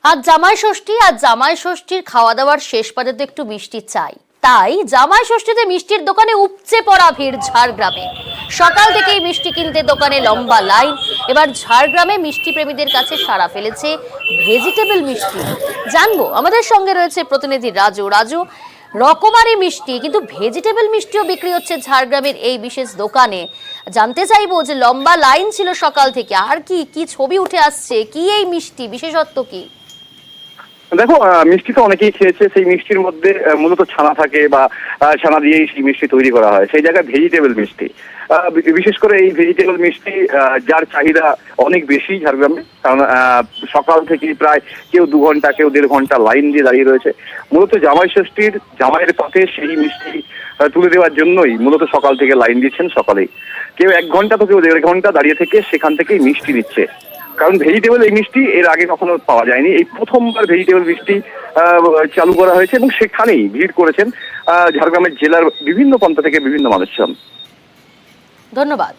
আজ জামাই ষষ্ঠী, আর জামাই ষষ্ঠীর খাওয়া দাওয়ার শেষ পাতে তো একটু মিষ্টি চাই। তাই জামাই ষষ্ঠীতে মিষ্টির দোকানে উপচে পড়া ভিড় ঝাড়গ্রামে। সকাল থেকেই মিষ্টি কিনতে দোকানে লম্বা লাইন। এবার ঝাড়গ্রামে মিষ্টি প্রেমীদের কাছে সাড়া ফেলেছে ভেজিটেবল মিষ্টি। জানবো, আমাদের সঙ্গে রয়েছে প্রতিনিধি রাজু। রকমারি মিষ্টি, কিন্তু ভেজিটেবল মিষ্টিও বিক্রি হচ্ছে ঝাড়গ্রামের এই বিশেষ দোকানে। জানতে চাইবো যে লম্বা লাইন ছিল সকাল থেকে, আর কি ছবি উঠে আসছে, কি এই মিষ্টি, বিশেষত্ব কি? দেখো, মিষ্টি তো অনেকেই খেয়েছে। সেই মিষ্টির মধ্যে মূলত ছানা থাকে বা ছানা দিয়েই সেই মিষ্টি তৈরি করা হয়। সেই জায়গায় ভেজিটেবল মিষ্টি, বিশেষ করে এই ভেজিটেবল মিষ্টি যার চাহিদা অনেক বেশি ঝাড়গ্রামে। কারণ সকাল থেকে প্রায় কেউ 2 ঘন্টা, কেউ 1.5 ঘন্টা লাইন দিয়ে দাঁড়িয়ে রয়েছে। মূলত জামাই ষষ্ঠীর জামাইয়ের পথে সেই মিষ্টি তুলে দেওয়ার জন্যই মূলত সকাল থেকে লাইন দিচ্ছেন। সকালেই কেউ 1 ঘন্টা তো কেউ 1.5 ঘন্টা দাঁড়িয়ে থেকে সেখান থেকেই মিষ্টি নিচ্ছে। কারণ ভেজিটেবল এই মিষ্টি এর আগে কখনো পাওয়া যায়নি। এই প্রথমবার ভেজিটেবল মিষ্টি চালু করা হয়েছে এবং সেখানেই ভিড় করেছেন ঝাড়গ্রামের জেলার বিভিন্ন প্রান্ত থেকে বিভিন্ন মানুষজন। ধন্যবাদ।